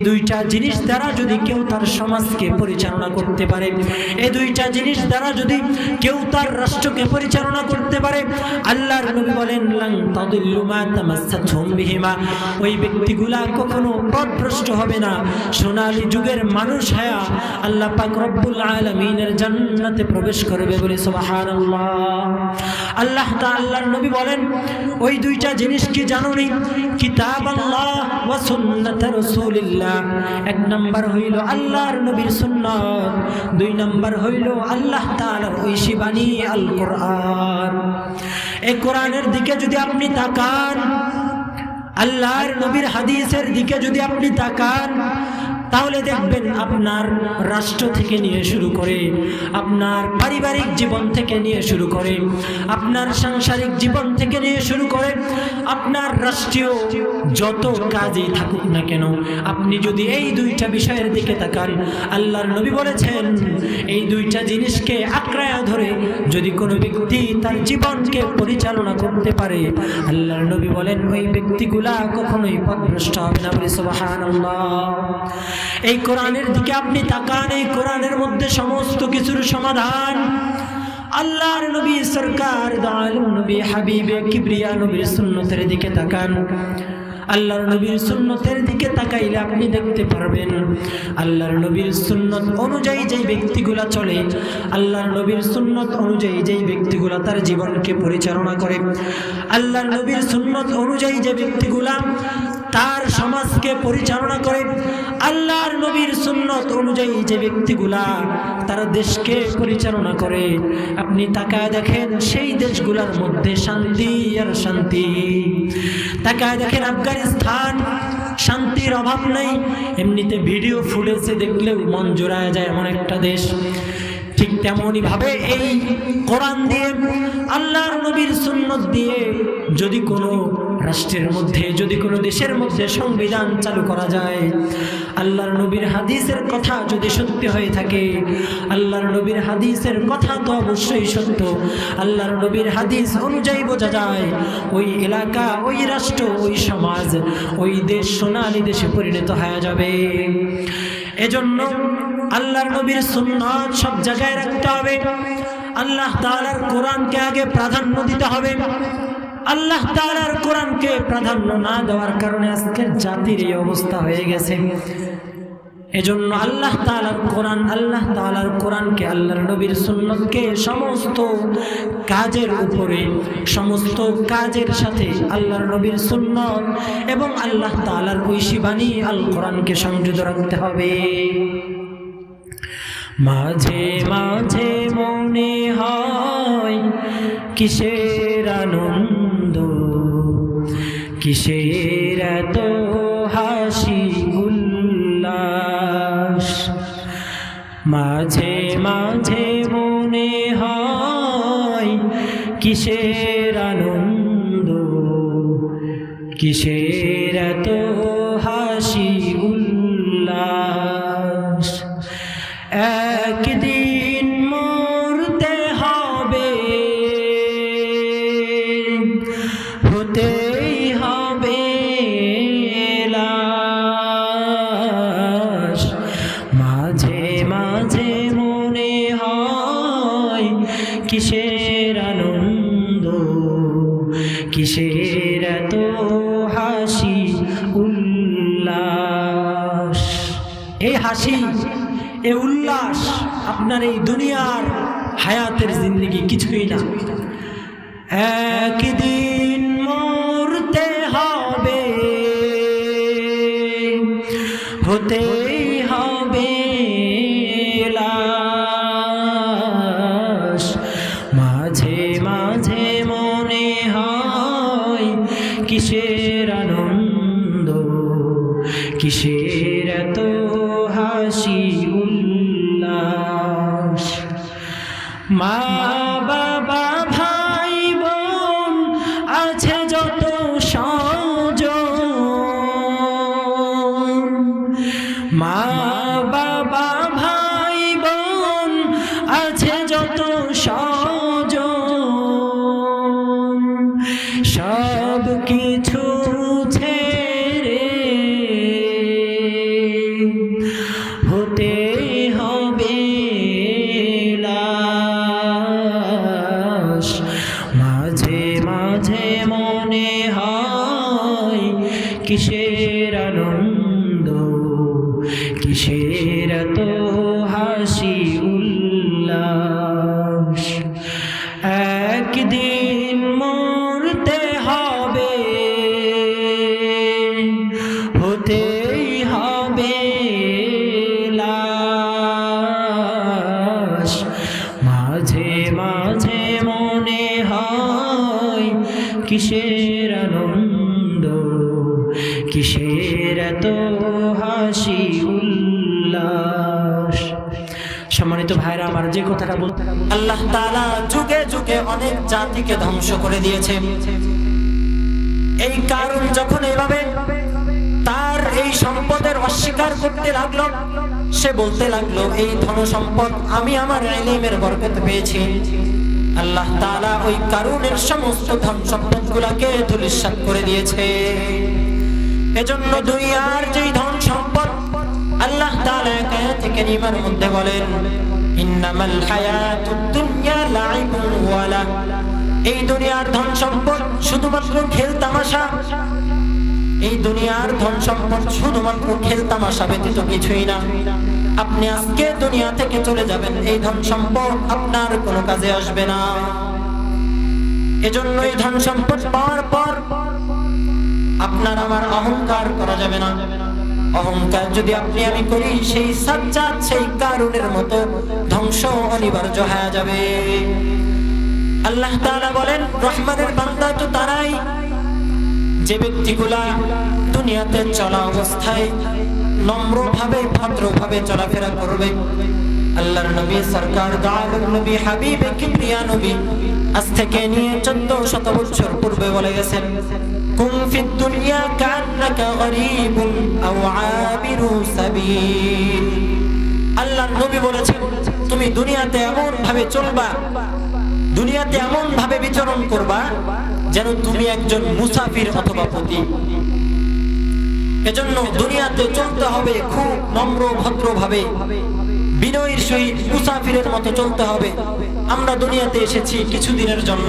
দুইটা জিনিস দ্বারা যদি কেউ তার সমাজকে পরিচালনা করতে পারে, এই দুইটা জিনিস দ্বারা যদি কেউ তার রাষ্ট্রকে পরিচালনা করতে পারে, আল্লাহর নবী বলেন লান তাদিল্লু মা তামাসসাতহুম বিহিমা, ওই ব্যক্তিগুলা কখনো পথভ্রষ্ট হবে না, সোনালী যুগের মানুষ হয়ে আল্লাহ পাক রব্বুল আলামিনের জান্নাতে প্রবেশ করবে বলে সুবহানাল্লাহ। আল্লাহ তাআলার নবী বলেন ওই দুইটা জিনিস কি জানোনি? কিতাবাল্লাহ ওয়া সুন্নাত রাসূলিল্লাহ। এক নাম্বার হইল আল্লাহর নবীর সুন্নাত, দুই নাম্বার হইল আল্লাহ তাআলার ঐশী বাণী আল কোরআন। এই কোরআনের দিকে যদি আপনি তাকান, আল্লাহর নবীর হাদিসের দিকে যদি আপনি তাকান, তাহলে দেখবেন আপনার রাষ্ট্র থেকে নিয়ে শুরু করে, আপনার পারিবারিক জীবন থেকে নিয়ে শুরু করে, আপনার সাংসারিক জীবন থেকে নিয়ে শুরু করে, আপনার রাষ্ট্রীয় যত কাজই থাকুক না কেন, আপনি যদি এই দুইটা বিষয়ের দিকে তাকান, আল্লাহর নবী বলেছেন এই দুইটা জিনিসকে আঁকড়ায়া ধরে যদি কোনো ব্যক্তি তার জীবনকে পরিচালনা করতে পারে, আল্লাহর নবী বলেন ওই ব্যক্তিগুলা কখনোই পথভ্রষ্ট হবে না বলে সুবহানাল্লাহ। এই কোরআনের দিকে আপনি তাকান, এই কোরআনের মধ্যে সমস্ত কিছুর সমাধান। আল্লাহর নবী সরকার দয়ালু নবী হাবিবে কিবরিয়া নবীর সুন্নতের দিকে তাকান, আল্লাহর নবীর সুন্নতের দিকে তাকাইলে আপনি দেখতে পারবেন আল্লাহর নবীর সুন্নত অনুযায়ী যেই ব্যক্তিগুলা চলে, আল্লাহর নবীর সুন্নত অনুযায়ী যেই ব্যক্তিগুলা তার জীবনকে পরিচালনা করে, আল্লাহর নবীর সুন্নত অনুযায়ী যে ব্যক্তিগুলা তার সমাজকে পরিচালনা করে, আল্লাহর নবীর সুন্নত অনুযায়ী যে ব্যক্তিগুলা তার দেশকে পরিচালনা করে, আপনি তাকায় দেখেন সেই দেশগুলোর মধ্যে শান্তি আর শান্তি। তাকায় দেখেন আফগানিস্তান, শান্তির অভাব নেই, এমনিতে ভিডিও ফুটেজে দেখলেও মন জোড়ায় যায় এমন একটা দেশ। ঠিক তেমনই ভাবে এই কোরআন দিয়ে, আল্লাহর নবীর সুন্নত দিয়ে যদি কোনো রাষ্ট্রের মধ্যে, যদি কোনো দেশের মধ্যে সংবিধান চালু করা যায়, আল্লাহর নবীর হাদিসের কথা যদি সত্যি হয়ে থাকে, আল্লাহর নবীর হাদিসের কথা তো অবশ্যই সত্য, আল্লাহর নবীর হাদিস অনুযায়ী বোঝা যায় ওই এলাকা, ওই রাষ্ট্র, ওই সমাজ, ওই দেশ সোনালী দেশে পরিণত হয়ে যাবে। এজন্য আল্লাহর নবীর সুন্নাত সব জায়গায় রাখতে হবে, আল্লাহ তাআলার কোরআনকে আগে প্রাধান্য দিতে হবে। আল্লাহ তাআলার কোরআনকে প্রাধান্য না দেওয়ার কারণে আজকের জাতির এই অবস্থা হয়ে গেছে। এজন্য আল্লাহ তাআলার কোরআন, আল্লাহ তাআলার কোরআনকে, আল্লাহর নবীর সুন্নতকে সমস্ত কাজের উপরে, সমস্ত কাজের সাথে আল্লাহর নবীর সুন্নত এবং আল্লাহ তাআলার ঐশী বাণী আল কোরআনকে সংযুক্ত রাখতে হবে। মাঝে মাঝে মনে হয় কিসের আনন্দ, কিসের এত হাসি উল্লাস, মাঝে মাঝে মনে হয় কিসের আনন্দ, কিসের এত হাসি উল্লাস। একদিন মরতে হবে, হতেই হবে লাশ, মাঝে মাঝে মনে হয় কিসের আনন্দ, কিসের এত হাসি উল্লাস। এই হাসি, এ উল্লাস আপনার এই দুনিয়ার হায়াতের জিন্দেগি কিছুই না। একদিন মরতে হবে, হতেই হবে লাশ, মাঝে মাঝে মনে হয় কিসের আনন্দ, কিসের এত হাসি উল্লাস। মা বাবা ভাই বোন আছে যত স্বজন, মা বাবা ভাই বোন আছে যত স্বজন, সব কিছু ছেড়ে কিসের এত হাসি উল্লাস, একদিন মরতে হবে, হতেই হবে লাশ। মাঝে মাঝে মনে হয় কিসের আনন্দ, কিসের এত হাসি উল্লাস। সম্মানিত ভাইরা আমার, যে কথাটা বলতে, আল্লাহ তাআলা যুগে যুগে অনেক জাতিকে ধ্বংস করে দিয়েছে। এই কারণ যখন এভাবে তার এই সম্পদের অস্বীকার করতে লাগলো, সে বলতে লাগলো এই ধন সম্পদ আমি আমার ইলমের বরকতে পেয়েছি। আল্লাহ তাআলা ওই কারুনের সমস্ত ধন সম্পদগুলোকে ধূলিসাৎ করে দিয়েছে। এজন্য দুনিয়ার যেই ধন সম্পদ, আল্লাহ তাআলা আয়াতে কারিমার মধ্যে বলেন, ইন্নামাল হায়াতুদ দুনিয়া লাইবুন ওয়া লাহ। এই দুনিয়ার ধন সম্পদ শুধুমাত্র খেল তামাশা। এই দুনিয়ার ধন সম্পদ শুধুমাত্র খেল তামাশা ব্যতীত কিছুই না। আপনি আজকে দুনিয়া থেকে চলে যাবেন, এই ধন সম্পদ আপনার কোনো কাজে আসবে না। এজন্য এই ধন সম্পদ পাওয়ার পর আপনার আমার অহংকার করা যাবে না। অহংকার যদি আপনি আমি করি, সেই সাজ্জাদ সেই কারুনের মতো ধ্বংস অনিবার্য হয়ে যাবে। আল্লাহ তাআলা বলেন, রহমানের বান্দা তো তারাই যে ব্যক্তিগুলা দুনিয়াতে চলা অবস্থায় নম্রভাবে ভদ্রভাবে চলাফেরা করবে। আল্লাহর নবী সরকার দয়ালু নবী হাবিবে কিবরিয়া নবী আজ থেকে নিয়ে 1400 বছর পূর্বে বলে গেছেন, কুম ফিদ দুনিয়া কান্নাকা গরীবুন আও আবিরু সাবিল। আল্লাহর নবী বলেছেন, তুমি দুনিয়াতে এমন ভাবে চলবা, দুনিয়াতে এমন ভাবে বিচরণ করবা যেন তুমি একজন মুসাফির অথবা পথিক। এজন্য দুনিয়াতে চলতে হবে খুব নম্র ভদ্রভাবে, বিনয়ের সহিত মুসাফিরের মতো চলতে হবে। আমরা দুনিয়াতে এসেছি কিছুদিনের জন্য,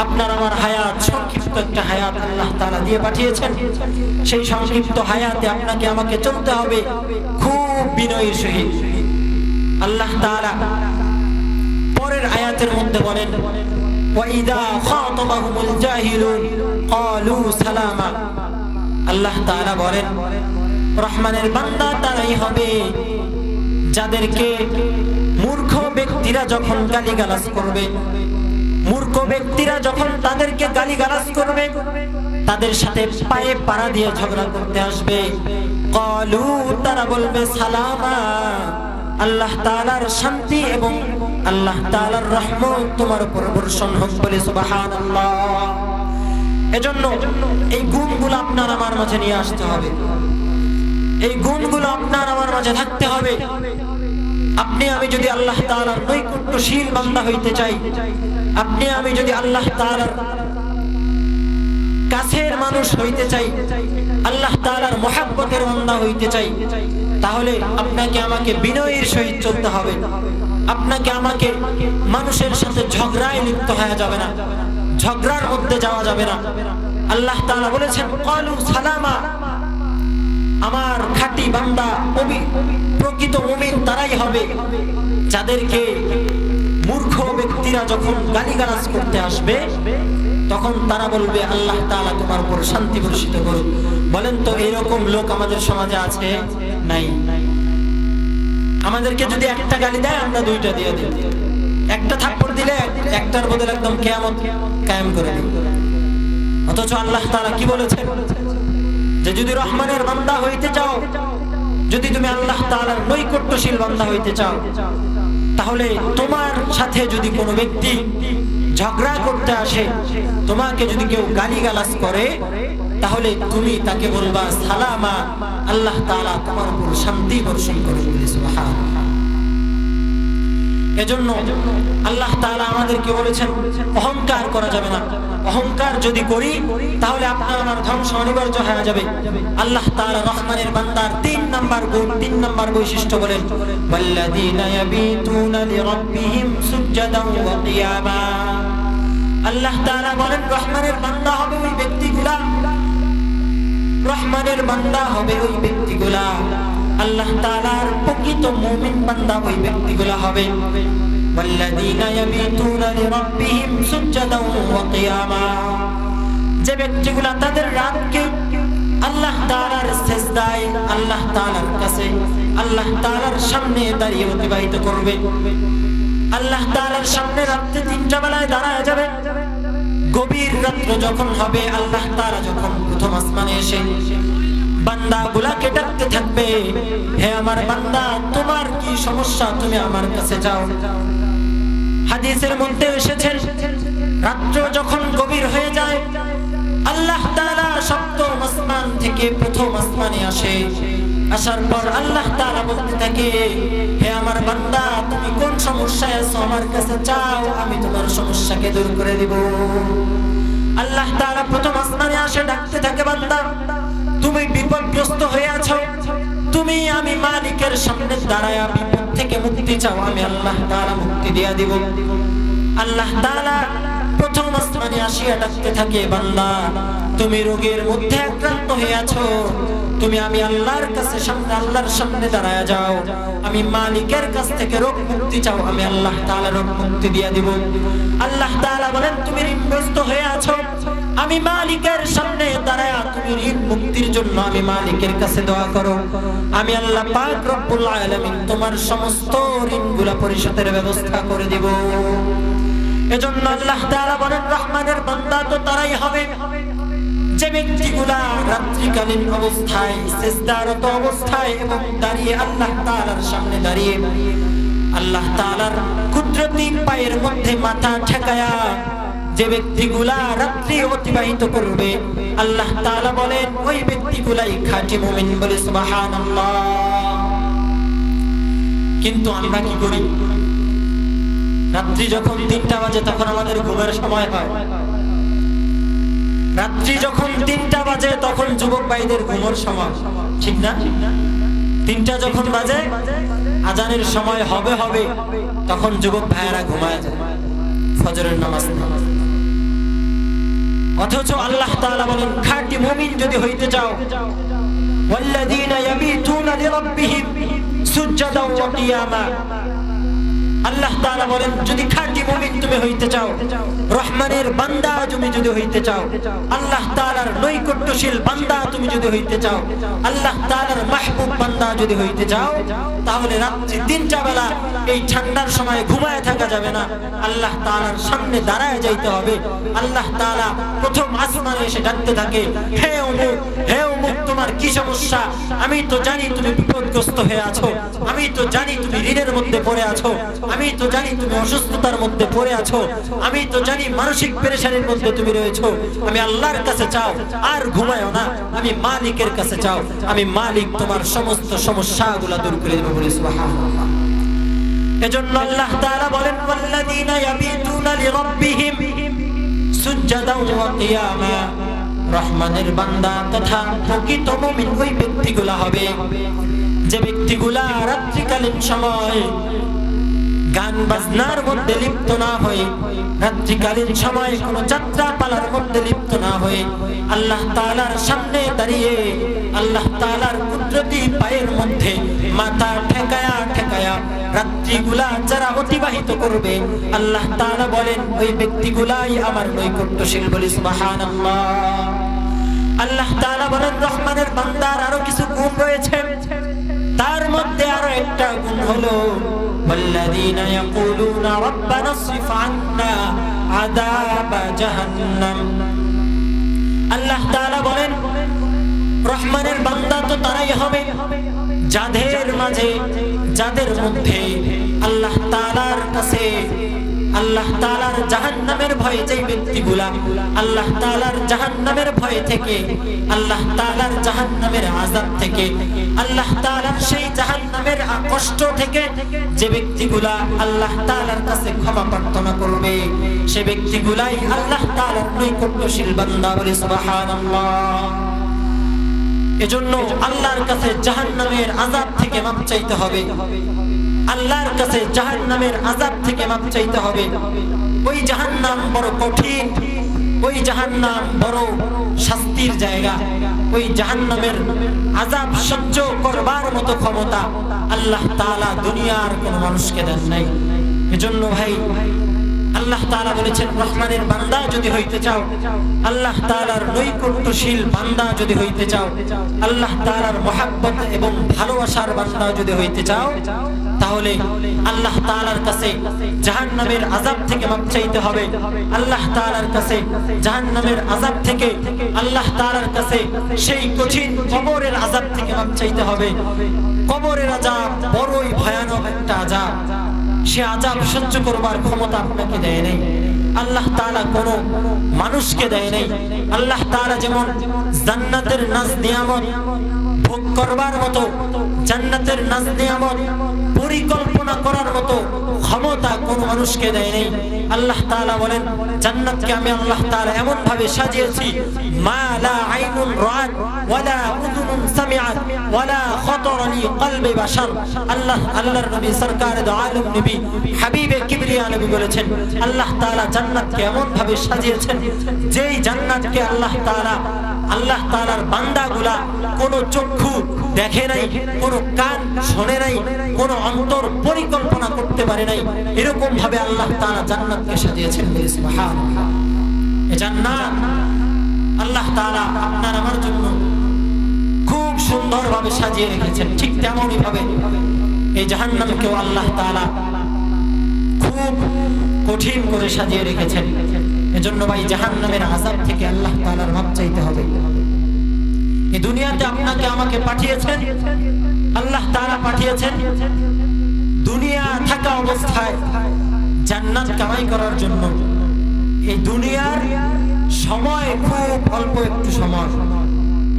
আপনার আমার হায়াত সংক্ষিপ্ত একটা হায়াত আল্লাহ তাআলা দিয়ে পাঠিয়েছেন। সেই সংক্ষিপ্ত হায়াতে আপনাকে আমাকে চলতে হবে খুব বিনয়ের সহিত। আল্লাহ তাআলা পরের আয়াতের মধ্যে বলেন, ওয়াইদা খাতাবাহুমুল জাহিলুন ক্বালু সালামা। আল্লাহ তাআলা বলেন, রহমানের বান্দা তারাই হবে যাদেরকে মূর্খ ব্যক্তিরা যখন গালিগালাজ করবে, মূর্খ ব্যক্তিরা যখন তাদেরকে গালিগালাজ করবে, তাদের সাথে পায়ে পাড়া দিয়ে ঝগড়া করতে আসবে, ক্বালু তারা বলবে সালামা, আল্লাহ তাআলার শান্তি এবং আল্লাহ তাআলার রহমত তোমার উপর বর্ষণ হোক বলে সুবহানাল্লাহ। এজন্য এই গুণগুলো আপনার আমার মাঝে নিয়ে আসতে হবে, এই গুণগুলো আপনার আমার মাঝে থাকতে হবে। আপনি আমি যদি আল্লাহ তাআলার নৈকট্যশীল বান্দা হইতে চাই, আপনি আমি যদি আল্লাহ তাআলার কাছের মানুষ হইতে চাই, আল্লাহ তাআলার মহব্বতের বান্দা হইতে চাই, তাহলে আপনাকে আমাকে বিনয়ের সহিত চলতে হবে। আপনাকে আমাকে মানুষের সাথে ঝগড়ায় লিপ্ত হয়ে যাবে না, ঝগড়ার মধ্যে যাওয়া যাবে না। আল্লাহ তাআলা বলেছেন, ক্বালু সালামা। আমার খাঁটি বান্দা প্রকৃত মুমিন তারাই হবে যাদেরকে মূর্খ ব্যক্তিরা যখন গালিগালাজ করতে আসবে, তখন তারা বলবে আল্লাহ তাআলা তোমার উপর শান্তি বর্ষিত করুক। বলেন তো এরকম লোক আমাদের সমাজে আছে? নাই। আমাদেরকে যদি একটা গালি দেয়, আমরা দুইটা দিয়ে দিই। একটা থাপ্পড় দিলে একটার বদলে একদম কিয়ামত কায়েম করে দিই। অথচ আল্লাহ তাআলা কি বলেছেন, যে যদি রহমানের বান্দা হইতে চাও, যদি তুমি আল্লাহ তাআলার নৈকট্যশীল বান্দা হইতে চাও, তাহলে তোমার সাথে যদি কোনো ব্যক্তি ঝগড়া করতে আসে, তোমাকে যদি কেউ গালিগালাজ করে, তাহলে তুমি তাকে বলবা সালামা, আল্লাহ তাআলা তোমার উপর শান্তি বর্ষণ করুন বলে সুবহানাল্লাহ। এজন্য আল্লাহ তাআলা আমাদেরকে বলেছেন অহংকার করা যাবে না। অহংকার যদি করি তাহলে আপনার আমার ধ্বংস অনিবার্য হয়ে যাবে। আল্লাহ তাআলা রহমানের বান্দার 3 নাম্বার গুণ, 3 নাম্বার বৈশিষ্ট্য বলেন, ওয়াল্লাযীনা ইয়াবিতুনা লিরাব্বিহিম সুজদান ওয়া কিয়ামা। আল্লাহ তাআলা বলেন রহমানের বান্দা হবে ওই ব্যক্তিগুলা, রহমানের বান্দা হবে ওই ব্যক্তিগুলা, আল্লাহ তাআলার প্রকৃত মুমিন বান্দা ওই ব্যক্তিগুলো হবে ওয়াল্লাযীনা ইয়াবিতুনা লিরাব্বিহিম সুজদান ওয়া কিয়ামা, যে ব্যক্তিগুলো তাদের রাতকে আল্লাহ তাআলার সিজদায় আল্লাহ তাআলার কাছে আল্লাহ তাআলার সামনে দাঁড়িয়ে অতিবাহিত করবে। আল্লাহ তাআলার সামনে রাতে 3টা বেলায় দাঁড়ায় যাবে। গভীর রাত্র যখন হবে আল্লাহ তাআলা যখন প্রথম আসমানে এসে বান্দাগুলাকে ডাকতে থাকবে, হে আমার বান্দা তোমার কি সমস্যা, তুমি আমার কাছে যাও। হাদিসের মধ্যে এসেছে রাত্র যখন গভীর হয়ে যায় আল্লাহ তাআলা সপ্তম আসমান থেকে প্রথম আসমানে আসে। আসার পর আল্লাহ তাআলা বলতে থাকে, হে আমার বান্দা তুমি কোন সমস্যায় আছো আমার কাছে চাও, আমি তোমার সমস্যাকে দূর করে দেব। আল্লাহ তাআলা প্রথম আসমানে আসে ডাকতে থাকে, বান্দা তুমি বিপদগ্রস্ত হয়ে আছো, তুমি আমি মালিকের সামনে দাঁড়ায় বিপদ থেকে মুক্তি চাও, আমি আল্লাহ তাআলা মুক্তি দিয়ে দিব। আল্লাহ তাআলা প্রথম আসমানে আসিয়া ডাকতে থাকে, বান্দা তুমি রোগের মধ্যে আক্রান্ত হয়ে আছো, তুমি আমি আল্লাহর কাছে সামনে আল্লাহর সামনে দাঁড়ায় যাও, আমি মালিকের কাছ থেকে রোগ মুক্তি চাও, আমি আল্লাহ তাআলা রোগ মুক্তি দিয়ে দিব। আল্লাহ তাআলা বলেন তুমি ঋণগ্রস্ত হয়ে আছো, আমি মালিকের সামনে দাঁড়ায় তুমি ঋণ মুক্তির জন্য আমি মালিকের কাছে দোয়া করো, আমি আল্লাহ পাক রব্বুল আলামিন তোমার সমস্ত ঋণগুলো পরিশোধের ব্যবস্থা করে দেব। এজন্য আল্লাহ তাআলা বলেন রহমানের বান্দা তো তারাই হবে যে ব্যক্তিগুলা রাত্রিকালীন অবস্থায় সিজদারত অবস্থায় এবং দাঁড়িয়ে আল্লাহ তাআলার সামনে দাঁড়িয়ে আল্লাহ তাআলার কুদরতি পায়ের মধ্যে মাথা ঠেকায়া যে ব্যক্তিগুলা রাত্রি অতিবাহিত করবে আল্লাহ তাআলা বলেন ওই ব্যক্তিগুলাই খাঁটি মুমিন, বলে সুবহানাল্লাহ। কিন্তু আমরা কি করি, রাত্রি যখন 3টা বাজে তখন আমাদের ঘুমের সময় হয়, রাত্রি যখন 3টা বাজে তখন যুবক ভাইদের ঘুমের সময়, ঠিক না? 3টা যখন বাজে আজানের সময় হবে তখন যুবক ভাইয়েরা ঘুমায় যায়, ফজরের নামাজ পড়ে। অথচ আল্লাহ তাআলা বলেন খাঁটি মুমিন যদি হইতে চাও ওয়াল্লাযীনা ইয়াবিতুনা লিরাব্বিহিম সুজদান ওয়া কিয়ামা, আল্লাহ তাআলা বলেন যদি খাঁটি মুমিন তুমি হইতে চাও, রহমানের বান্দা তুমি যদি হইতে চাও, আল্লাহ তাআলার নৈকট্যশীল বান্দা তুমি যদি হইতে চাও, আল্লাহ তাআলার মাহবুব বান্দা যদি হইতে চাও, তাহলে রাত্রি 3টা বেলা এই ঠান্ডার সময় ঘুমায় থাকা যাবে না, আল্লাহ তাআলার সামনে দাঁড়ায় যাইতে হবে। আল্লাহ তাআলা প্রথম আসমানে এসে ডাকতে থাকে, হে অমুক তোমার কি সমস্যা, আমি তো জানি তুমি বিপদগ্রস্ত হয়ে আছো, আমি তো জানি তুমি ঋণের মধ্যে পড়ে আছো, আমি তো জানি তুমি অসুস্থতার মধ্যে পড়ে আছো, আমি তো জানি মানসিক পেরেশানির মধ্যে তুমি রয়েছো, আমি আল্লাহর কাছে চাও আর ঘুমায়ও না, আমি মালিকের কাছে চাও, আমি মালিক তোমার সমস্ত সমস্যাগুলো দূর করে দেব, বলে সুবহানাল্লাহ। এজন্য আল্লাহ তাআলা বলেন ওয়াল্লাযীনা ইয়াবিতুনা লিরাব্বিহিম সুজদান ওয়া কিয়ামা, রহমানের বান্দা তথা প্রকৃত মুমিন ওই ব্যক্তিগুলো হবে যে ব্যক্তিগুলা রাত্রিকালীন সময় গান বাজনার মধ্যে লিপ্ত না হয়ে, রাত্রিকালীন সময় কোন যাত্রা পালার মধ্যে লিপ্ত না হয়ে আল্লাহ তাআলার সামনে দাঁড়িয়ে আল্লাহ তাআলার কুদরতি পায়ের মধ্যে মাথা ঠেকায়া রাত্রিগুলা যারা অতিবাহিত করবে আল্লাহ তাআলা বলেন ওই ব্যক্তিগুলাই আমার নৈকট্যশীল, বলে সুবহানাল্লাহ। আল্লাহ তাআলা বলেন রহমানের বান্দার আরো কিছু গুণ রয়েছে, তার মধ্যে আরো একটা গুণ হলো والذين يقولون ربنا اصرف عنا عذاب جهنم, আল্লাহ তাআলা বলেন রহমানের বান্দা তো তারাই হবে যাদের মাঝে যাদের মধ্যে আল্লাহ তাআলার কাছে আল্লাহ তাআলার জাহান্নামের ভয়, যেই ব্যক্তিগুলা আল্লাহ তাআলার জাহান্নামের ভয় থেকে আল্লাহ তাআলার জাহান্নামের আযাব থেকে আল্লাহ তাআলার সেই জাহান্নামের কষ্ট থেকে যে ব্যক্তিগুলা আল্লাহ তাআলার কাছে ক্ষমা প্রার্থনা করবে সে ব্যক্তিগুলাই আল্লাহ তাআলার নৈকট্যশীল বান্দা, বলে সুবহানাল্লাহ। এজন্য আল্লাহর কাছে জাহান্নামের আযাব থেকে মাপ চাইতে হবে, আল্লাহর কাছে জাহান্নামের আযাব থেকে মাপ চাইতে হবে। ওই জাহান্নাম বড় কঠিন, ওই জাহান্নাম বড় শাস্তির জায়গা। ওই জাহান্নামের আযাব সহ্য করবার মতো ক্ষমতা আল্লাহ তাআলা দুনিয়ার কোন মানুষকে দেন নাই। এজন্য ভাই আল্লাহ তাআলা বলেছেন, রহমানের বান্দা যদি হইতে চাও, আল্লাহ তাআলার নৈকট্যশীল বান্দা যদি হইতে চাও, আল্লাহ তাআলার মহব্বত এবং ভালোবাসার বান্দা যদি হইতে চাও, তাহলে আল্লাহ তাআলার কাছে জাহান্নামের আযাব থেকে মাপ চাইতে হবে। আল্লাহ তাআলার কাছে জাহান্নামের আযাব থেকে, আল্লাহ তাআলার কাছে সেই কঠিন কবরের আযাব থেকে মাপ চাইতে হবে। কবরের আযাব বড়ই ভয়ানক একটা আযাব। সে আযাব সহ্য করবার ক্ষমতা আপনাকে দেয় নাই, আল্লাহ তাআলা কোনো মানুষকে দেয় নাই। আল্লাহ তাআলা যেমন জান্নাতের নাজ নিয়ামত ভোগ করবার মতো, জান্নাতের নাজ নিয়ামত পরিকল্পনা করার মতো ক্ষমতা কোনো মানুষকে দেয় নাই। আল্লাহ তাআলা বলেন, জান্নাতকে আমি আল্লাহ তাআলা এমন ভাবে সাজিয়েছি, মা লা আইনুন রাআত ওয়ালা উযুনুন সামিআত ওয়ালা খাতারা লি কলবি বাশার। আল্লাহর নবী সরকার দু আলম নবী হাবিবে কিবরিয়া নবী বলেছেন, আল্লাহ তাআলা জান্নাতকে এমন ভাবে সাজিয়েছেন, যেই জান্নাতকে আল্লাহ তাআলার বান্দাগুলা কোনো চক্ষু দেখে নাই, কোনো কান শোনে নাই, কোনো অন্তর পরিকল্পনা করতে পারে নাই। এরকম ভাবে আল্লাহ তাআলা জান্নাতকে সাজিয়েছেন। সুবহানাল্লাহ। এই জান্নাত আল্লাহ তাআলা আপনার আমার জন্য খুব সুন্দরভাবে সাজিয়ে রেখেছেন। ঠিক তেমনই ভাবে এই জাহান্নামকেও আল্লাহ তাআলা খুব কঠিন করে সাজিয়ে রেখেছেন। এজন্য ভাই জাহান্নামের আযাব থেকে আল্লাহ তাআলার মাপ চাইতে হবে। এই দুনিয়াতে আপনাকে আমাকে পাঠিয়েছেন, আল্লাহ তাআলা পাঠিয়েছেন দুনিয়া থাকা অবস্থায় জান্নাত কামাই করার জন্য। এই দুনিয়ার সময় খুব অল্প একটু সময়,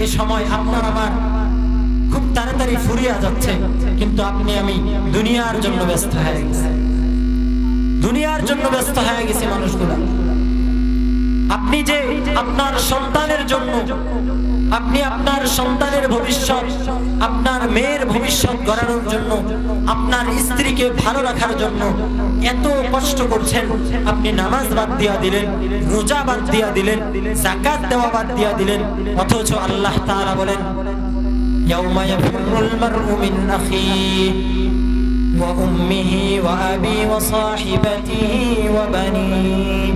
এই সময় আপনার আমার খুব তাড়াতাড়ি ফুরিয়ে যাচ্ছে, কিন্তু আপনি আমি দুনিয়ার জন্য ব্যস্ত হয়ে গেছি, দুনিয়ার জন্য ব্যস্ত হয়ে গেছে মানুষগুলা। আপনি যে আপনার সন্তানের জন্য, আপনি আপনার সন্তানের ভবিষ্যৎ, আপনার মেয়ের ভবিষ্যৎ গড়ানোর জন্য, আপনার স্ত্রীকে ভালো রাখার জন্য এত কষ্ট করছেন, আপনি নামাজ বাদ দিয়া দিলেন, রোজা বাদ দিয়া দিলেন, যাকাত দেওয়া বাদ দিয়া দিলেন, অথচ আল্লাহ তাআলা বলেন, ইয়াউমা ইয়াফিরুল মারউ মিন আখিহি ওয়া উম্মিহি ওয়া আবি ওয়া সাহিবাতিহি ওয়া বানিহি।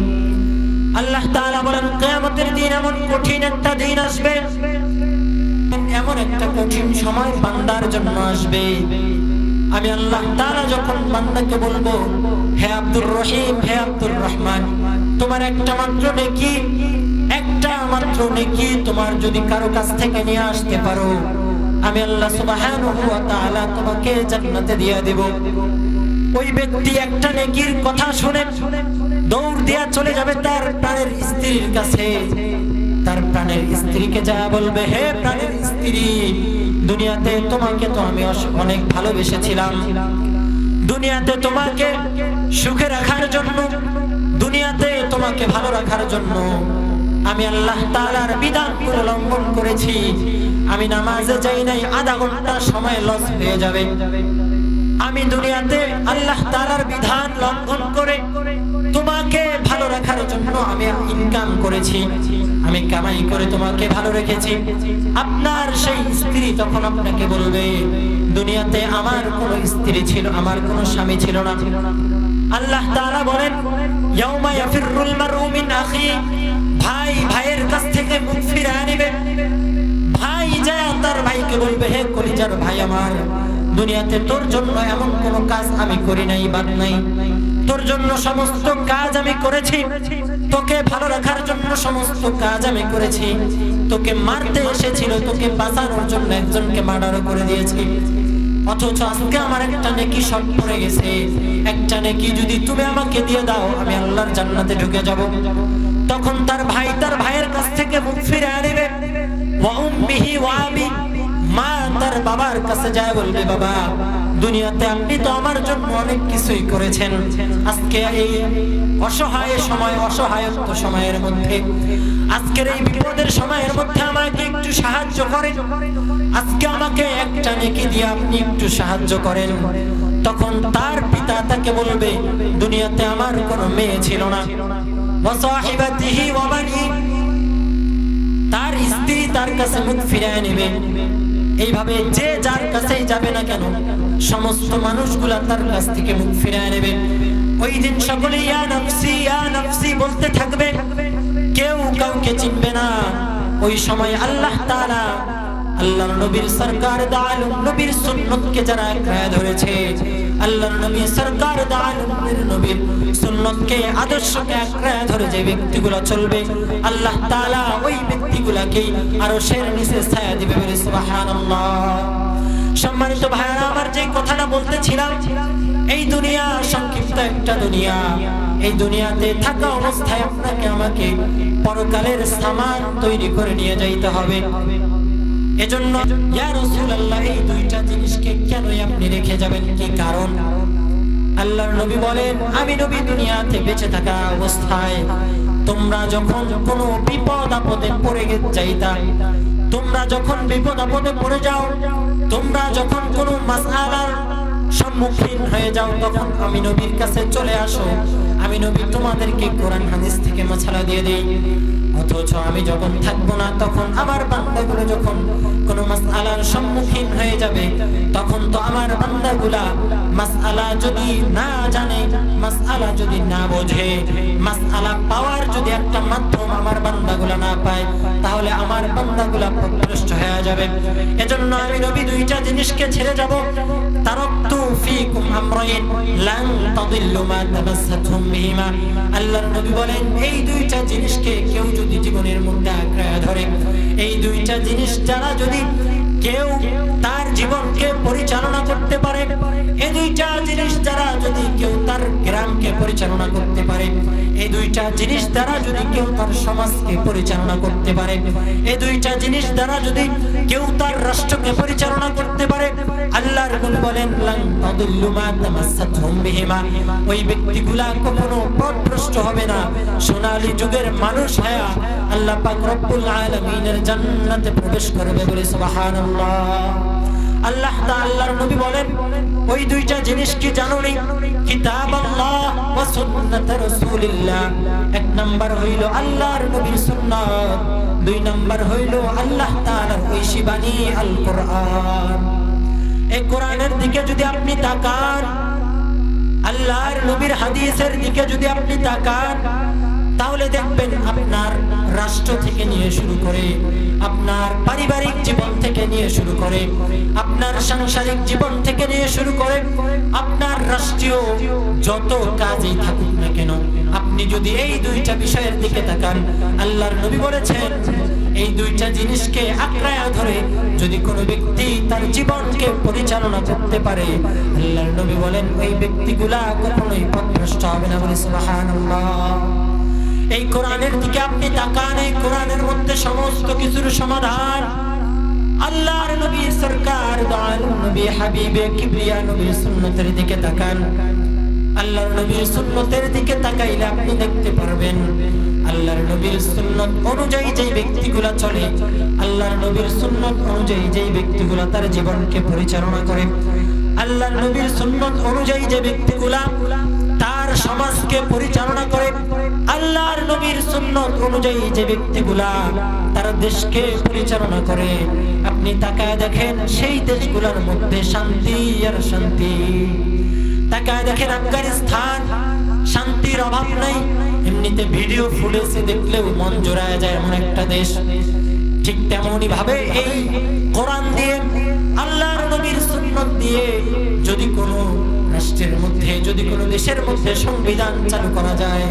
আল্লাহ তাআলা বলেন, কিয়ামতের দিন এমন কঠিন একটা দিন আসবে, এমন একটা কঠিন সময় বান্দার জন্য আসবে। আমি আল্লাহ তাআলা যখন বান্দাকে বলবো, হে আব্দুর রহিম, হে আব্দুর রহমান, তোমার একটা মাত্র নেকি, একটা মাত্র নেকি তোমার যদি কারো কাছ থেকে নিয়ে আসতে পারো, আমি আল্লাহ সুবহানাহু ওয়া তাআলা তোমাকে জান্নাতে দিয়ে দেব। ওই ব্যক্তি একটা নেকির কথা শুনে দৌড় দিয়া চলে যাবে তার প্রাণের স্ত্রীর কাছে, তার প্রাণের স্ত্রীকে যা বলবে, হে প্রাণের স্ত্রী, দুনিয়াতে তোমাকে তো আমি অনেক ভালোবেসেছিলাম, দুনিয়াতে তোমাকে সুখে রাখার জন্য, দুনিয়াতে তোমাকে ভালো রাখার জন্য আমি আল্লাহ তাআলার বিধানগুলো লঙ্ঘন করেছি, আমি নামাজে যাই নাই, আধা ঘন্টা সময় লস হয়ে যাবে। আমি দুনিয়াতে আল্লাহ তাআলার বিধান লঙ্ঘন করে তোমাকে ভালো রাখার জন্য আমি ইনকাম করেছি, আমি কামাই করে তোমাকে ভালো রেখেছি। আপনার সেই স্ত্রী তখন আপনাকে বলবে, দুনিয়াতে আমার কোনো স্ত্রী ছিল, আমার কোনো স্বামী ছিল না। আল্লাহ তাআলা বলেন, ইয়াউমা ইয়াফিরুল মারউ মিন আখিহি, ভাই ভাইয়ের কাছ থেকে মুখ ফিরিয়ে নেবে। ভাই যায় তার ভাইকে বলবে, হে কলিজার ভাই আমার, দুনিয়াতে তোর জন্য এমন কোনো কাজ আমি করি নাই, বাদ নাই, তোর জন্য সমস্ত কাজ আমি করেছি, তোকে ভালো রাখার জন্য সমস্ত কাজ আমি করেছি, তোকে মারতে এসেছিল, তোকে বাঁচানোর জন্য একজনকে মার্ডার করে দিয়েছি, অথচ আজকে আমার একটা নেকি শর্ট পড়ে গেছে, একটা নেকি যদি তুমি আমাকে দিয়ে দাও আমি আল্লাহর জান্নাতে ঢুকে যাব। তখন তার ভাই তার ভাইয়ের কাছ থেকে মুখ ফিরিয়ে নেবে। ওয়া উম্মিহি ওয়া আবি, মা তার বাবার কাছে যায় বলবে, বাবা দুনিয়াতে আপনি তো আমার জন্য অনেক কিছুই করেছেন, আজকে এই অসহায় সময়, অসহায়ত্ব সময়ের মধ্যে, আজকের এই বিপদের সময়ের মধ্যে আমাকে একটু সাহায্য করেন, আজকে আমাকে একটা নেকি দিয়ে আপনি একটু সাহায্য করেন। তখন তার পিতা তাকে বলবে, দুনিয়াতে আমার কোনো মেয়ে ছিল না, ওয়া সাহিবাতিহি ওয়া বানি, তার স্ত্রী তার কাছে মুখ ফিরিয়ে নেবে। এইভাবে যে যার কাছেই যাবে না কেন সমস্ত মানুষগুলা তার কাছ থেকে মুখ ফিরিয়ে নেবে। ওই দিন সকলে ইয়া নাফসি বলতে থাকবে, কেউ কাউকে চিনবে না। ওই সময় আল্লাহ তাআলা আল্লাহর নবীর সরকার দয়ালু নবীর সুন্নতকে যারা আঁকড়ে ধরেছে, আল্লাহর নবী সরকার দয়ালু নবীর সুন্নতকে আদর্শকে আঁকড়ে ধরে যে ব্যক্তিগুলো চলবে, আল্লাহ তাআলা ওই ব্যক্তিগুলোকে আরশের নিচে ছায়া দিবে বলে সুবহানাল্লাহ। সম্মানিত ভাইরা আমার, যে কথাটা বলতেছিলাম, এই দুনিয়া সংক্ষিপ্ত একটা দুনিয়া। এই দুনিয়াতে থাকা অবস্থায় আপনাকে আমাকে পরকালের সামান তৈরি করে নিয়ে যাইতে হবে। এজন্য ইয়া রাসূলুল্লাহ, এই দুইটা জিনিসকে কেন আপনি রেখে যাবেন, কি কারণ? আল্লাহর নবী বলেন, আমি নবী দুনিয়াতে বেঁচে থাকা অবস্থায় তোমরা যখন কোনো বিপদ আপদে পড়ে যাইতা, তোমরা যখন বিপদ আপদে পড়ে যাও, তোমরা যখন কোনো মাসআলার সম্মুখীন হয়ে যাও, তখন আমি নবীর কাছে চলে আসো। আমি নবী তোমাদেরকে কোরআন হাদিস থেকে মাসআলা দিয়ে দেই। অথচ আমি যখন থাকবো না, তখন আমার বান্দাগুলো যখন কোনো মাসআলার সম্মুখীন হয়ে যাবে, তখন তো আমার বান্দাগুলা মাসআলা যদি না জানে, মাসআলা যদি না বোঝে, মাসআলা পাওয়ার যদি একটা মাধ্যম আমার বান্দাগুলা না পায়, তাহলে আমার বান্দাগুলা পথভ্রষ্ট হয়ে যাবে। এজন্য আমি নবী দুইটা জিনিসকে ছেড়ে যাব। তারাকতু ফীকুম আমরাইন লান তাদিল্লু মা তামাসসাতুম বিহিমা। আল্লাহর নবী বলেন, এই দুইটা জিনিসকে কেউ যদি জীবনের মধ্যে আঁকড়ে ধরে, এই দুইটা জিনিস যারা যদি কেউ তার জীবনকে পরিচালনা করতে পারে, এই দুইটা জিনিস দ্বারা যদি কেউ তার গ্রামকে পরিচালনা করতে পারে, এই দুইটা জিনিস দ্বারা যদি কেউ তার সমাজকে পরিচালনা করতে পারে, এই দুইটা জিনিস দ্বারা যদি কেউ তার রাষ্ট্রকে পরিচালনা করতে পারে, আল্লাহর নবী বলেন, লান তাদিল্লু মা তামাসসাতুম বিহিমা। ওই ব্যক্তিগুলা কখনো পথভ্রষ্ট হবে না, সোনালী যুগের মানুষ হয়ে আল্লাহ পাক রব্বুল আলামিনের জান্নাতে প্রবেশ করবে বলে সুবহানাল্লাহ। আল্লাহ তাআলার নবী বলেন, ওই দুইটা জিনিস কি জানোনি? কিতাব আল্লাহ ওয়া সুন্নাত রাসূলিল্লাহ। এক নাম্বার হইল আল্লাহর নবীর সুন্নাত, দুই নাম্বার হইল আল্লাহ তাআলার ঐশী বাণী আল কোরআন। এই কোরআনের দিকে যদি আপনি তাকান, আল্লাহর নবীর হাদিসের দিকে যদি আপনি তাকান, তাহলে দেখবেন আপনার রাষ্ট্র থেকে নিয়ে শুরু করে, আপনার পারিবারিক জীবন থেকে নিয়ে শুরু করে, আপনার সাংসারিক জীবন থেকে নিয়ে শুরু করে, আপনার রাষ্ট্রীয় যত কাজই থাকুক না কেন, আপনি যদি এই দুইটা বিষয়ের দিকে তাকান, আল্লাহর নবী বলেছেন, এই দুইটা জিনিসকে আঁকড়ে ধরে যদি কোনো ব্যক্তি তার জীবনকে পরিচালনা করতে পারে, আল্লাহর নবী বলেন, ওই ব্যক্তিগুলা কখনোই পথভ্রষ্ট হবে না বলে সুবহানাল্লাহ। এই কোরআনের দিকে আপনি তাকান, এই কোরআনের মধ্যে সমস্ত কিছুর সমাধান। আল্লাহর নবী সরকার দয়ালু নবী হাবিবে কিবরিয়া নবীর সুন্নতের দিকে তাকান। আল্লাহর নবীর সুন্নতের দিকে তাকাইলে আপনি দেখতে পারবেন, আল্লাহর নবীর সুন্নত অনুযায়ী যেই ব্যক্তিগুলা চলে, আল্লাহর নবীর সুন্নত অনুযায়ী যেই ব্যক্তিগুলা তার জীবনকে পরিচালনা করে, আল্লাহর নবীর সুন্নত অনুযায়ী যে ব্যক্তিগুলা তার সমাজকে পরিচালনা করে, আল্লাহর নবীর সুন্নত অনুযায়ী যে ব্যক্তিগুলা তার দেশকে পরিচালনা করে, আপনি তাকায় দেখেন সেই দেশগুলোর মধ্যে শান্তি আর শান্তি। তাকায় দেখেন আফগানিস্তান, শান্তির অভাব নাই। এমনিতে ভিডিও ফুটেজে দেখলেও মন জোড়ায় যায় এমন একটা দেশ। ঠিক তেমনি ভাবে এই কোরআন দিয়ে, আল্লাহর নবীর সুন্নত দিয়ে যদি কোনো রাষ্ট্রের মধ্যে, যদি কোনো দেশের মধ্যে সংবিধান চালু করা যায়,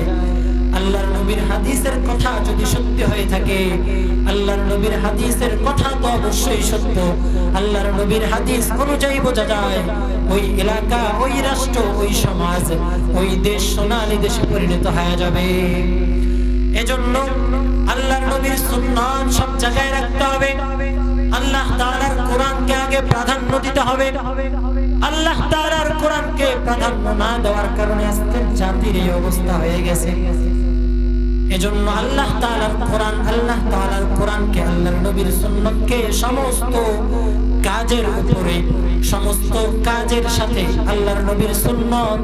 আল্লাহর নবীর হাদিসের কথা যদি সত্য হয়ে থাকে, আল্লাহর নবীর হাদিসের কথা তো অবশ্যই সত্য, আল্লাহর নবীর হাদিস অনুযায়ী বোঝা যায় ওই এলাকা, ওই রাষ্ট্র, ওই সমাজ, ওই দেশ সোনালী দেশে পরিণত হয়ে যাবে। এজন্য আল্লাহর নবীর সুন্নাত সব জায়গায় রাখতে হবে। আল্লাহ তাআলার কোরআনকে আগে প্রাধান্য দিতে হবে। আল্লাহ তাআলার কোরআনকে প্রাধান্য না দেওয়ার কারণে আজকে জাতির এই অবস্থা হয়ে গেছে। এজন্য আল্লাহ তাআলার কোরআন, আল্লাহ তাআলার কোরআনকে, আল্লাহর নবীর সুন্নাতকে সমস্ত কাজের উপরে, সমস্ত কাজের সাথে আল্লাহর নবীর সুন্নাত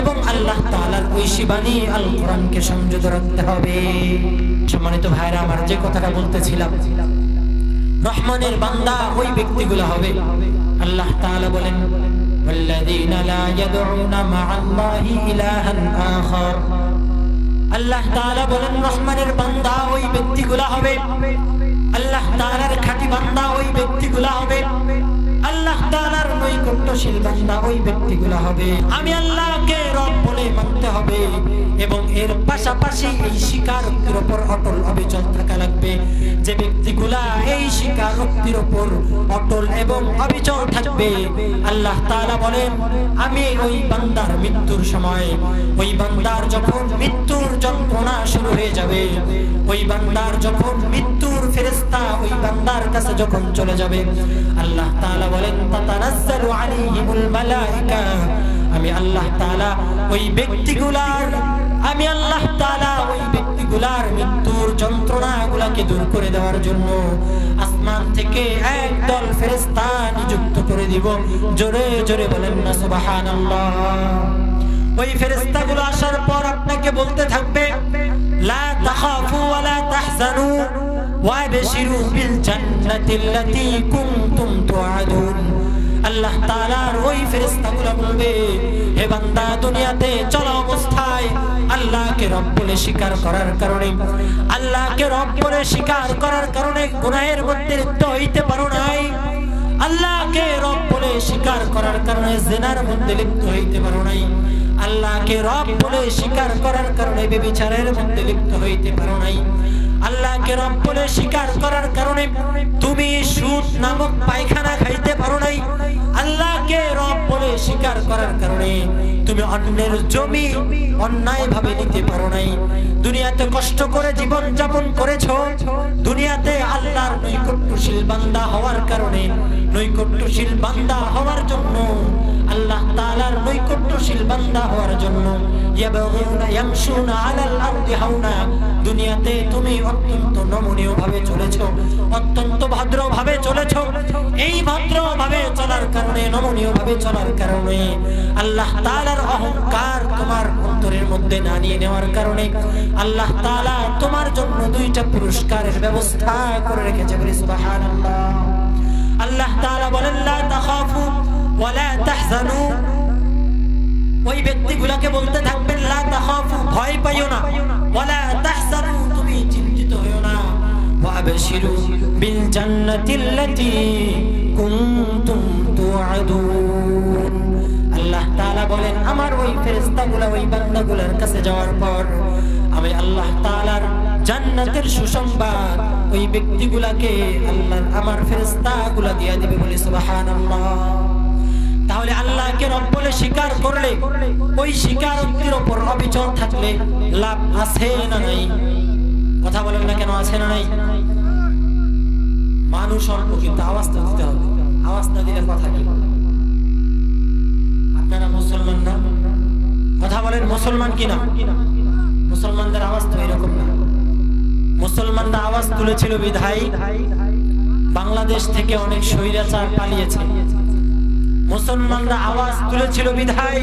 এবং আল্লাহ তাআলার ঐশী বাণী আল কোরআনকে সংযত রাখতে হবে। সম্মানিত ভাইরা আমার, যে কথাটা বলতেছিলাম, রহমানের বান্দা ওই ব্যক্তিগুলো হবে, আল্লাহ তাআলা বলেন ওয়াল্লাযীনা লা ইয়াদউনা মা'আল্লাহি ইলাহান আখার। আল্লাহ তাআলা বলেন রহমানের বান্দা ওই ব্যক্তিগুলো হবে, আল্লাহ তাআলার খাঁটি বান্দা ওই ব্যক্তিগুলো হবে, আল্লাহ তাআলার নৈকট্যশীল বান্দা ওই ব্যক্তিগুলো হবে। আমি আল্লাহকে রব বলে মানতে হবে এবং এর পাশাপাশি এই স্বীকারোক্তির উপর অটল অবিচল থাকা লাগবে। যে ব্যক্তিগুলা এই স্বীকারোক্তির উপর অটল এবং অবিচল থাকবে, আল্লাহ তাআলা বলেন আমি ওই বান্দার মৃত্যুর সময়, ওই বান্দার যখন মৃত্যুর যন্ত্রণা শুরু হয়ে যাবে, ওই বান্দার যখন মৃত্যুর ফেরেশতা ওই বান্দার কাছে যখন চলে যাবে, আল্লাহ তাআলা বলেন তাতানাজ্জালু আলাইহিমুল মালায়েকা। আমি আল্লাহ তাআলা ওই ব্যক্তিগুলার মৃত্যুর যন্ত্রণাগুলোকে দূর করে দেওয়ার জন্য আসমান থেকে একদল ফেরেশতা নিযুক্ত করে দিব। জোরে জোরে বলেন না সুবহানাল্লাহ। ওই ফেরেশতাগুলো আসার পর আপনাকে বলতে থাকবে লা তাখাফু ওয়া লা তাহজানু ওয়াবশিরু বিল জান্নাতিল্লাতী কুনতুম তুআদুন। আল্লাহ তাআলার ওই ফেরেশতাগুলো বলবে, হে বান্দা, দুনিয়াতে চলা অবস্থায় আল্লাহকে রব বলে স্বীকার করার কারণে, আল্লাহকে রব বলে স্বীকার করার কারণে গুনাহের মধ্যে লিপ্ত হইতে পারো নাই, আল্লাহকে রব বলে স্বীকার করার কারণে জিনার মধ্যে লিপ্ত হইতে পারো নাই, আল্লাহকে রব বলে স্বীকার করার কারণে ব্যভিচারের মধ্যে লিপ্ত হইতে পারো নাই, আল্লাহকে রব বলে স্বীকার করার কারণে তুমি সুদ নামক পায়খানা খাইতে পারো নাই, আল্লাহকে রব বলে স্বীকার করার কারণে তুমি অন্যের জমি অন্যায়ভাবে নিতে পারো নাই, দুনিয়াতে কষ্ট করে জীবন যাপন করেছো, দুনিয়াতে আল্লাহর নৈকট্যশীল বান্দা হওয়ার কারণে, নৈকট্যশীল বান্দা হওয়ার জন্য, আল্লাহ তাআলার নৈকট্যশীল বান্দা হওয়ার জন্য ইয়াবগুনা ইয়ামশুনা আলাল আরদি হাওনা, দুনিয়াতে তুমি অত্যন্ত নমনীয় ভাবে চলেছো, অত্যন্ত ভদ্রভাবে চলেছো। এই ভদ্রভাবে চলার কারণে, নমনীয় ভাবে চলার কারণে আল্লাহ তাআলার অহংকার তোমার অন্তরের মধ্যে না নিয়ে নেওয়ার কারণে আল্লাহ তাআলা তোমার জন্য দুইটা পুরস্কারের ব্যবস্থা করে রেখেছে। বলি সুবহানাল্লাহ। আল্লাহ তাআলা বলেন লা তাখাফু ওয়া লা তাহজানু। ওই ব্যক্তিগুলোকে বলতে থাকবেন লা তাখাফু, ভয় পাইও না, ওয়া লা তাহজানু, তুমি চিন্তিত হইও না, ওয়া আবশিরু বিল জান্নাতিল্লাতী কুনতুম তুআদুন। আল্লাহ তাআলা বলেন আমার ওই ফেরেশতাগুলো ওই বান্দাগুলোর কাছে যাওয়ার পর আমি আল্লাহ তাআলার জান্নাতের সুসংবাদ ওই ব্যক্তিগুলোকে আল্লাহর আমার ফেরেশতাগুলো দিয়ে দিবে। বলি সুবহানাল্লাহ। তাহলে আল্লাহকে রব বলে স্বীকার করলে, ওই স্বীকারোক্তির উপর অবিচল থাকলে লাভ আছে না নাই? কথা বলেন না কেন, আছে না নাই? মানুষ অল্প, কিন্তু আওয়াজ তো দিতে হবে। আওয়াজ না দিলে কথা কি? আপনারা মুসলমান না? কথা বলেন মুসলমান কিনা? মুসলমানদের আওয়াজ তো এরকম না। মুসলমানরা আওয়াজ তুলেছিল বিধায় বাংলাদেশ থেকে অনেক স্বৈরাচার পালিয়েছে। মুসলমানরা আওয়াজ তুলেছিল বিধায়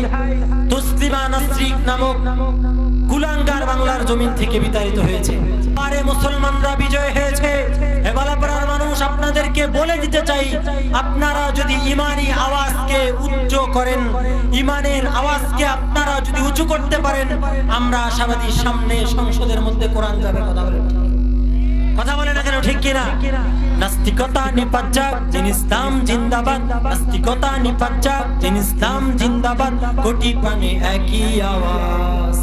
তসলিমা নাসরিন নামক কুলাঙ্গার বাংলার জমিন থেকে বিতাড়িত হয়েছে। আরে মুসলমানরা বিজয় হয়েছে। হেবালাপাড়ার মানুষ, আপনাদেরকে বলে দিতে চাই, আপনারা যদি ইমানি আওয়াজকে উচ্চ করেন, ইমানের আওয়াজকে আপনারা যদি উঁচু করতে পারেন, আমরা আশাবাদী সামনে সংসদের মধ্যে কোরআন যাবে। কথা বলে না কেন, ঠিক কিনা? নাস্তিকতা নিপাত যাক, দিন ইসলাম জিন্দাবাদ। নাস্তিকতা নিপাত যাক, দিন ইসলাম জিন্দাবাদ। কোটি প্রাণে একই আওয়াজ,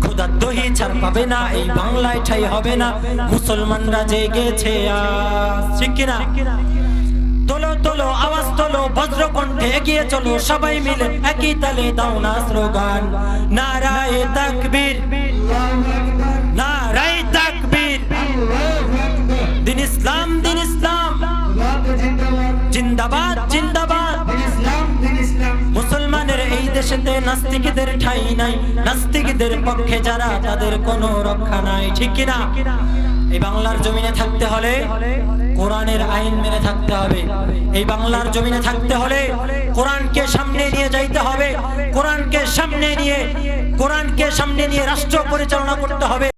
খোদার দহি ছাড় পাবে না, এই বাংলায় ঠাই হবে না। মুসলমানরা জেগেছে আজ, ঠিক কিনা? তোলো তোলো আওয়াজ তোলো, বজ্রকণ্ঠে এগিয়ে চলো, সবাই মিলে একই তালে দাও না স্লোগান, নারায়ে তাকবীর, নারায়ে তাকবীর, দিন ইসলাম, দিন ইসলাম জিন্দাবাদ, জিন্দাবাদ। মুসলমানের এই দেশেতে নাস্তিকদের ঠাঁই নাই, নাস্তিকদের পক্ষে যারা, তাদের কোনো রক্ষা নাই, ঠিক কিনা? এই বাংলার জমিনে থাকতে হলে কোরআনের আইন মেনে থাকতে হবে। এই বাংলার জমিনে থাকতে হলে কোরআনকে সামনে নিয়ে যাইতে হবে, কোরআনকে সামনে নিয়ে রাষ্ট্র পরিচালনা করতে হবে।